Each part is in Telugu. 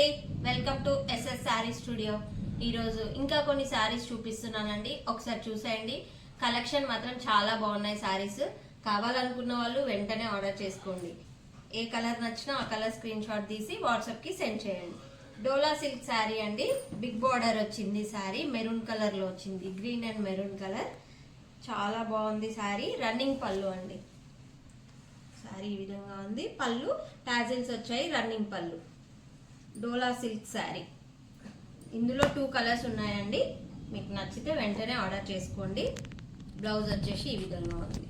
అండి, welcome to SS Saree studio. ఈరోజు ఇంకా కొన్ని శారీస్ చూపిస్తున్నానండి, ఒకసారి చూసేయండి. కలెక్షన్ మాత్రం చాలా బాగున్నాయి. శారీస్ కావాలనుకున్న వాళ్ళు వెంటనే ఆర్డర్ చేసుకోండి. ఏ కలర్ నచ్చినా ఆ కలర్ స్క్రీన్ షాట్ తీసి వాట్సాప్కి సెండ్ చేయండి. డోలా సిల్క్ శారీ అండి, బిగ్ బార్డర్ వచ్చింది. శారీ మెరూన్ కలర్లో వచ్చింది, గ్రీన్ అండ్ మెరూన్ కలర్. చాలా బాగుంది శారీ. రన్నింగ్ పళ్ళు అండి. శారీ ఈ విధంగా ఉంది. పళ్ళు టాజిల్స్ వచ్చాయి, రన్నింగ్ పళ్ళు. డోలా సిల్క్ శారీ. ఇందులో 2 కలర్స్ ఉన్నాయండి. మీకు నచ్చితే వెంటనే ఆర్డర్ చేసుకోండి. బ్లౌజ్ వచ్చేసి ఈ విధంగా ఉంది.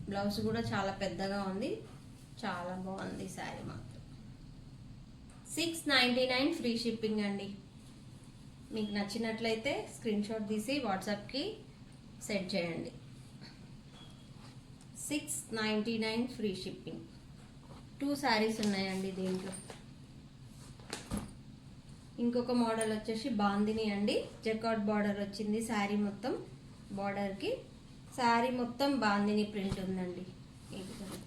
బ్లౌజ్ కూడా చాలా పెద్దగా ఉంది, చాలా బాగుంది శారీ మాత్రం. 699 ఫ్రీ షిప్పింగ్ అండి. మీకు నచ్చినట్లయితే స్క్రీన్ షాట్ తీసి వాట్సాప్కి సెండ్ చేయండి. 699 ఫ్రీ షిప్పింగ్. 2 శారీస్ ఉన్నాయండి దీంట్లో. ఇంకొక మోడల్ వచ్చేసి బాందిని అండి, జకార్డ్ బార్డర్ వచ్చింది శారీ మొత్తం. బార్డర్కి శారీ మొత్తం బాందిని ప్రింట్ ఉందండి. ఈ విధంగా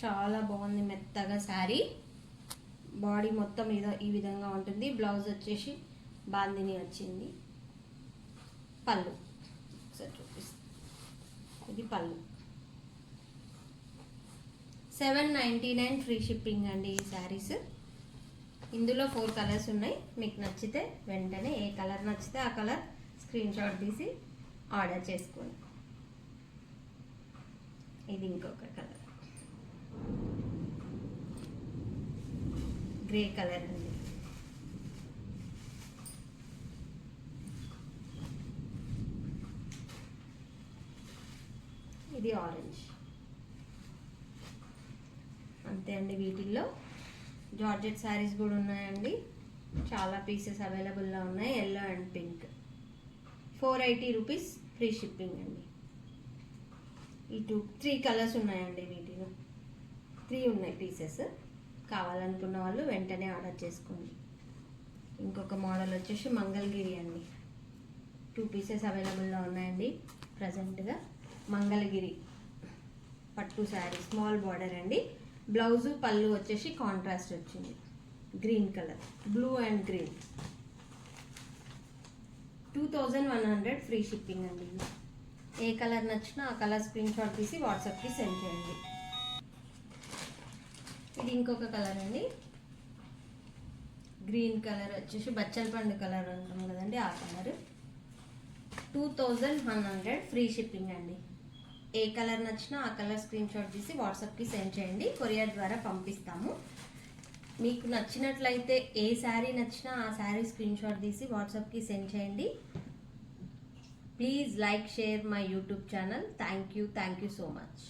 చాలా బాగుంది, మెత్తగా శారీ. బాడీ మొత్తం ఈ విధంగా ఉంటుంది. బ్లౌజ్ వచ్చేసి బాందిని వచ్చింది. పళ్ళు ఒకసారి చూపిస్తాను. ఇది పళ్ళు. 799 ఫ్రీ షిప్పింగ్ అండి ఈ శారీస్. ఇందులో 4 కలర్స్ ఉన్నాయి. మీకు నచ్చితే వెంటనే ఏ కలర్ నచ్చితే ఆ కలర్ స్క్రీన్ షాట్ తీసి ఆర్డర్ చేసుకోండి. ఇది ఇంకొక కలర్, గ్రే కలర్ అండి. ఇది ఆరెంజ్. అంతే అండి. వీటిల్లో జార్జెట్ శారీస్ కూడా ఉన్నాయండి. చాలా పీసెస్ అవైలబుల్గా ఉన్నాయి. Yellow and pink. 480 rupees free shipping అండి. ఈ 3 కలర్స్ ఉన్నాయండి. వీటిలో 3 ఉన్నాయి పీసెస్. కావాలనుకున్న వాళ్ళు వెంటనే ఆర్డర్ చేసుకోండి. ఇంకొక మోడల్ వచ్చేసి మంగళగిరి అండి. 2 పీసెస్ అవైలబుల్గా ఉన్నాయండి ప్రజెంట్గా. మంగళగిరి పట్టు శారీ, స్మాల్ బార్డర్ అండి. బ్లౌజు పళ్ళు వచ్చేసి కాంట్రాస్ట్ వచ్చింది, green colour, blue and green. 2100 free shipping అండి. ఏ కలర్ నచ్చినా ఆ కలర్ స్క్రీన్ షాట్ తీసి వాట్సాప్కి సెండ్ చేయండి. ఇది ఇంకొక కలర్ అండి, గ్రీన్ కలర్ వచ్చేసి బచ్చల పండు కలర్ అంటాం కదండి, ఆ కలర్. 2100 ఫ్రీ షిప్పింగ్ అండి. ఏ కలర్ నచ్చినా ఆ కలర్ స్క్రీన్ షాట్ తీసి వాట్సాప్కి సెండ్ చేయండి. కొరియర్ ద్వారా పంపిస్తాము. మీకు నచ్చినట్లయితే ఏ శారీ నచ్చినా ఆ శారీ స్క్రీన్ షాట్ తీసి వాట్సాప్కి సెండ్ చేయండి. Please like, share my YouTube channel. Thank you so much.